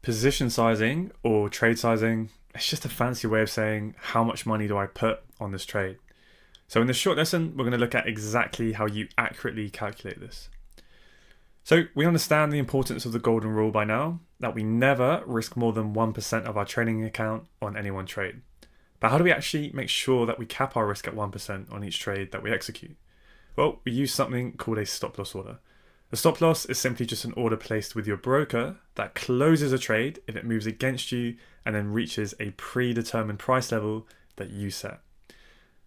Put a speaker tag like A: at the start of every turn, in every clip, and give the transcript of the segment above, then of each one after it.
A: Position sizing or trade sizing, it's just a fancy way of saying how much money do I put on this trade. So in this short lesson, we're going to look at exactly how you accurately calculate this. So we understand the importance of the golden rule by now, that we never risk more than 1% of our trading account on any one trade. But how do we actually make sure that we cap our risk at 1% on each trade that we execute? Well, we use something called a stop loss order. A stop loss is simply just an order placed with your broker that closes a trade if it moves against you and then reaches a predetermined price level that you set.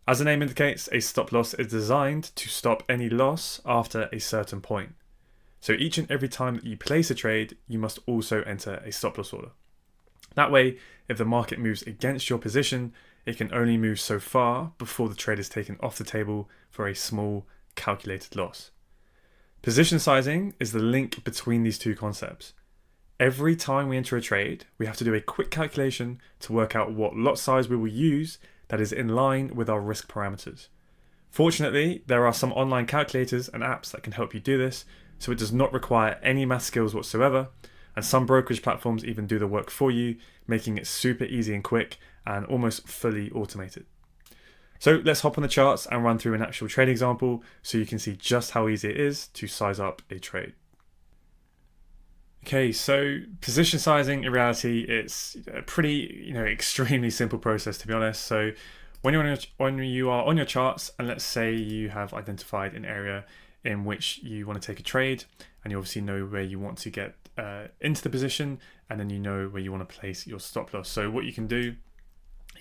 A: As the name indicates, a stop loss is designed to stop any loss after a certain point. So each and every time that you place a trade, you must also enter a stop loss order. That way, if the market moves against your position, it can only move so far before the trade is taken off the table for a small calculated loss. Position sizing is the link between these two concepts. Every time we enter a trade, we have to do a quick calculation to work out what lot size we will use that is in line with our risk parameters. Fortunately, there are some online calculators and apps that can help you do this, so it does not require any math skills whatsoever, and some brokerage platforms even do the work for you, making it super easy and quick and almost fully automated. So let's hop on the charts and run through an actual trade example so you can see just how easy it is to size up a trade. Okay, so position sizing in reality, it's a pretty, extremely simple process to be honest. So when you are on your charts, and let's say you have identified an area in which you want to take a trade, and you obviously know where you want to get into the position, and then you know where you want to place your stop loss. So what you can do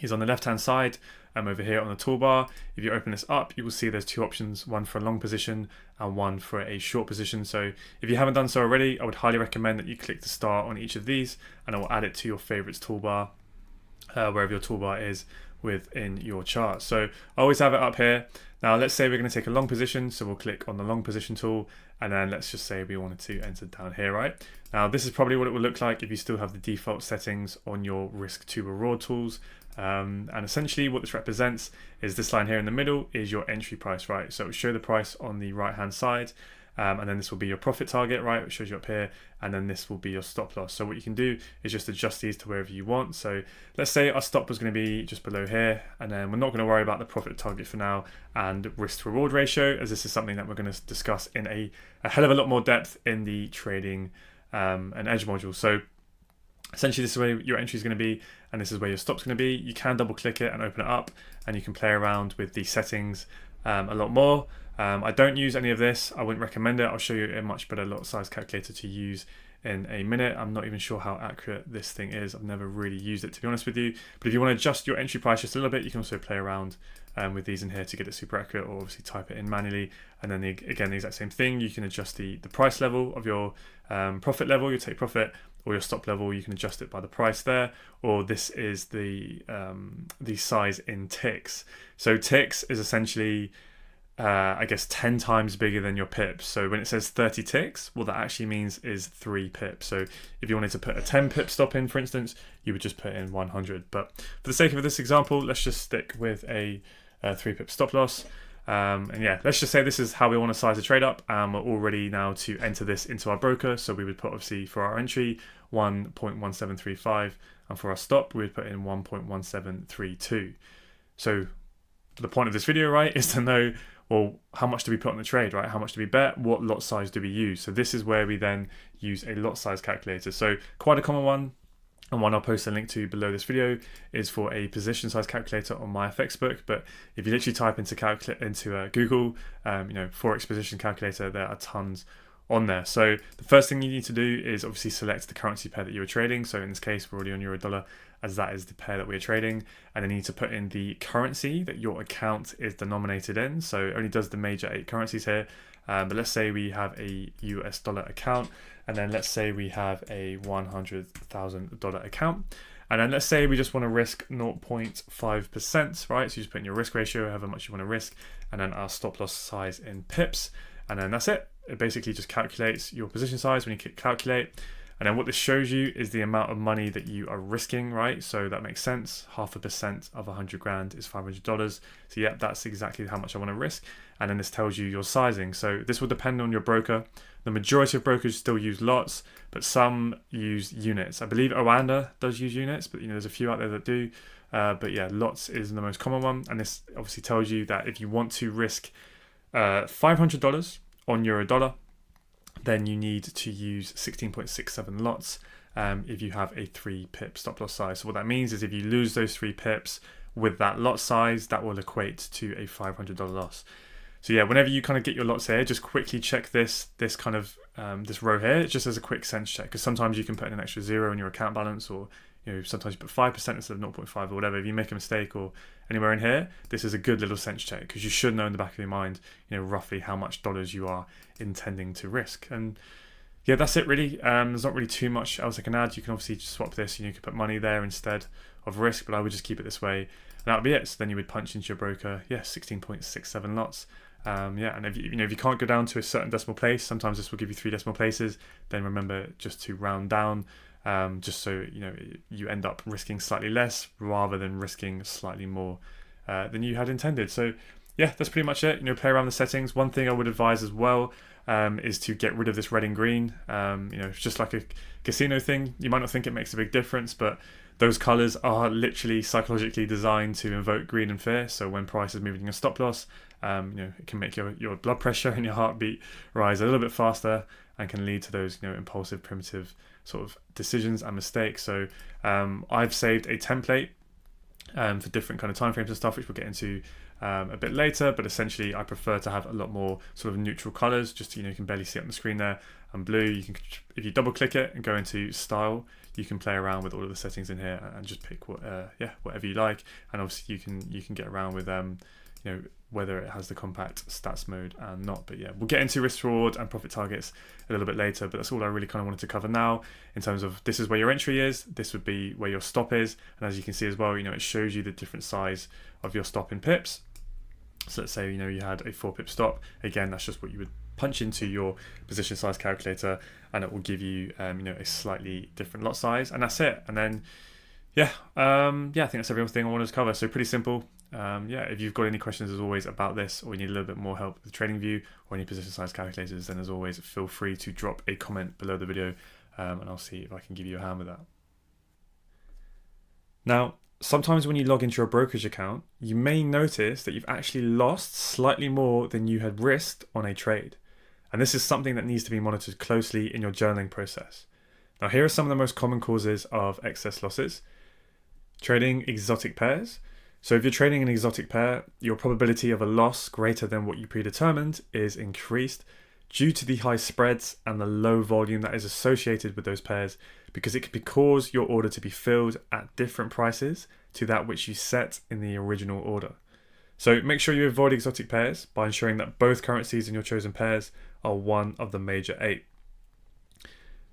A: is on the left hand side, over here on the toolbar, if you open this up, you will see there's two options, one for a long position and one for a short position. So if you haven't done so already, I would highly recommend that you click the star on each of these, and I will add it to your favorites toolbar, wherever your toolbar is within your chart. So I always have it up here. Now let's say we're going to take a long position, so we'll click on the long position tool, and then let's just say we wanted to enter down here, right? Now this is probably what it would look like if you still have the default settings on your risk to reward tools. And essentially what this represents is this line here in the middle is your entry price, right? So it will show the price on the right hand side, and then this will be your profit target, right? It shows you up here, and then this will be your stop loss. So what you can do is just adjust these to wherever you want. So let's say our stop was going to be just below here, and then we're not going to worry about the profit target for now and risk to reward ratio, as this is something that we're going to discuss in a hell of a lot more depth in the trading and edge module. So essentially this is where your entry is going to be, and this is where your stop's going to be. You can double click it and open it up, and you can play around with the settings a lot more. I don't use any of this. I wouldn't recommend it. I'll show you a much better lot size calculator to use in a minute. I'm not even sure how accurate this thing is. I've never really used it, to be honest with you. But if you want to adjust your entry price just a little bit, you can also play around with these in here to get it super accurate, or obviously type it in manually. And then again, the exact same thing. You can adjust the price level of your profit level, your take profit, or your stop level. You can adjust it by the price there, or this is the size in ticks. So ticks is essentially I guess 10 times bigger than your pips. So when it says 30 ticks, what that actually means is 3 pips. So if you wanted to put a 10 pip stop in, for instance, you would just put in 100. But for the sake of this example, let's just stick with a 3 pip stop loss. And yeah, let's just say this is how we want to size the trade up, and we're all ready now to enter this into our broker. So we would put, obviously, for our entry 1.1735, and for our stop we would put in 1.1732. So the point of this video, right, is to know, well, how much do we put on the trade, right? How much do we bet? What lot size do we use? So this is where we then use a lot size calculator. So quite a common one, and one I'll post a link to below this video, is for a position size calculator on my FX book. But if you literally type into Google, Forex position calculator, there are tons on there. So the first thing you need to do is obviously select the currency pair that you are trading. So in this case, we're already on euro dollar, as that is the pair that we're trading. And then you need to put in the currency that your account is denominated in. So it only does the major 8 currencies here. But let's say we have a US dollar account, and then let's say we have a $100,000 account. And then let's say we just want to risk 0.5%, right? So you just put in your risk ratio, however much you want to risk, and then our stop loss size in pips. And then that's it. It basically just calculates your position size when you click calculate. And then what this shows you is the amount of money that you are risking, right? So that makes sense. 0.5% of 100 grand is $500. So yeah, that's exactly how much I want to risk. And then this tells you your sizing. So this will depend on your broker. The majority of brokers still use lots, but some use units. I believe Oanda does use units, but there's a few out there that do. But yeah, lots is the most common one. And this obviously tells you that if you want to risk $500 on $1, then you need to use 16.67 lots if you have a 3 pip stop loss size. So what that means is if you lose those 3 pips with that lot size, that will equate to a $500 loss. So yeah, whenever you kind of get your lots here, just quickly check this kind of this row here, just as a quick sense check, because sometimes you can put in an extra 0 in your account balance, or sometimes you put 5% instead of 0.5 or whatever. If you make a mistake or anywhere in here, this is a good little sense check, because you should know in the back of your mind, roughly how much dollars you are intending to risk. And yeah, that's it really. There's not really too much else I can add. You can obviously just swap this, you can put money there instead of risk, but I would just keep it this way. And that would be it. So then you would punch into your broker, 16.67 lots. And if you can't go down to a certain decimal place, sometimes this will give you 3 decimal places. Then remember just to round down, just so you end up risking slightly less rather than risking slightly more than you had intended. So yeah, that's pretty much it. Play around the settings. One thing I would advise as well is to get rid of this red and green. It's just like a casino thing. You might not think it makes a big difference, but those colors are literally psychologically designed to invoke greed and fear. So when price is moving your stop loss, it can make your blood pressure and your heartbeat rise a little bit faster, and can lead to those impulsive, primitive sort of decisions and mistakes. So I've saved a template for different kind of timeframes and stuff, which we'll get into a bit later. But essentially, I prefer to have a lot more sort of neutral colors. Just you can barely see it on the screen there. And blue, you can, if you double click it and go into style, you can play around with all of the settings in here and just pick whatever you like. And obviously you can get around with whether it has the compact stats mode and not. But yeah, we'll get into risk reward and profit targets a little bit later, but that's all I really kind of wanted to cover now, in terms of this is where your entry is, this would be where your stop is, and as you can see as well, it shows you the different size of your stop in pips. So let's say you had a 4 pip stop. Again, that's just what you would punch into your position size calculator, and it will give you a slightly different lot size, and that's it. And then I think that's everything I wanted to cover. So pretty simple. If you've got any questions as always about this, or you need a little bit more help with TradingView or any position size calculators, then as always feel free to drop a comment below the video, and I'll see if I can give you a hand with that. Now, sometimes when you log into your brokerage account, you may notice that you've actually lost slightly more than you had risked on a trade. And this is something that needs to be monitored closely in your journaling process. Now, here are some of the most common causes of excess losses. Trading exotic pairs. So if you're trading an exotic pair, your probability of a loss greater than what you predetermined is increased due to the high spreads and the low volume that is associated with those pairs, because it could cause your order to be filled at different prices to that which you set in the original order. So make sure you avoid exotic pairs by ensuring that both currencies in your chosen pairs are one of the major 8.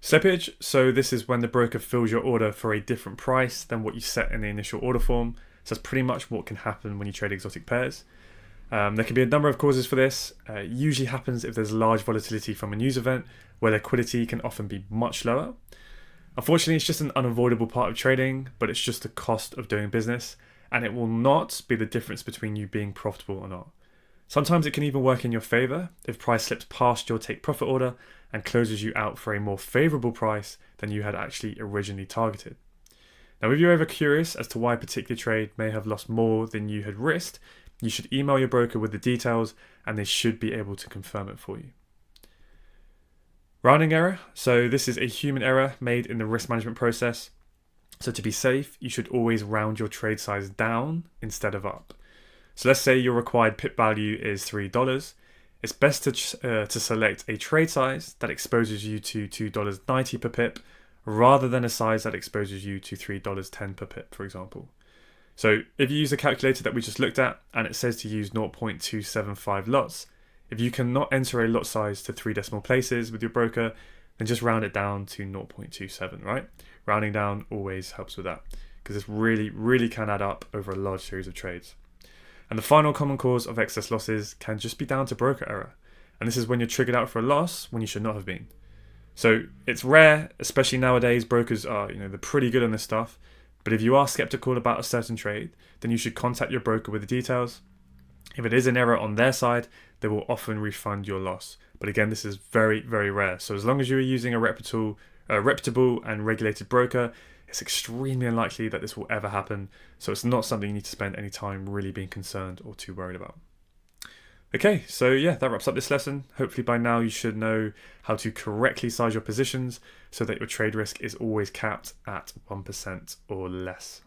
A: Slippage, so this is when the broker fills your order for a different price than what you set in the initial order form. So that's pretty much what can happen when you trade exotic pairs. There can be a number of causes for this. It usually happens if there's large volatility from a news event, where liquidity can often be much lower. Unfortunately, it's just an unavoidable part of trading, but it's just the cost of doing business, and it will not be the difference between you being profitable or not. Sometimes it can even work in your favor if price slips past your take profit order and closes you out for a more favorable price than you had actually originally targeted. Now, if you're ever curious as to why a particular trade may have lost more than you had risked, you should email your broker with the details, and they should be able to confirm it for you. Rounding error. So this is a human error made in the risk management process. So to be safe, you should always round your trade size down instead of up. So let's say your required pip value is $3. It's best to select a trade size that exposes you to $2.90 per pip, rather than a size that exposes you to $3.10 per pip, for example. So if you use the calculator that we just looked at, and it says to use 0.275 lots, if you cannot enter a lot size to 3 decimal places with your broker, then just round it down to 0.27, right? Rounding down always helps with that, because this really can add up over a large series of trades. And the final common cause of excess losses can just be down to broker error. And this is when you're triggered out for a loss when you should not have been. So it's rare, especially nowadays. Brokers are, they're pretty good on this stuff. But if you are skeptical about a certain trade, then you should contact your broker with the details. If it is an error on their side, they will often refund your loss. But again, this is very, very rare. So as long as you are using a reputable and regulated broker, it's extremely unlikely that this will ever happen. So it's not something you need to spend any time really being concerned or too worried about. Okay, so yeah, that wraps up this lesson. Hopefully by now you should know how to correctly size your positions so that your trade risk is always capped at 1% or less.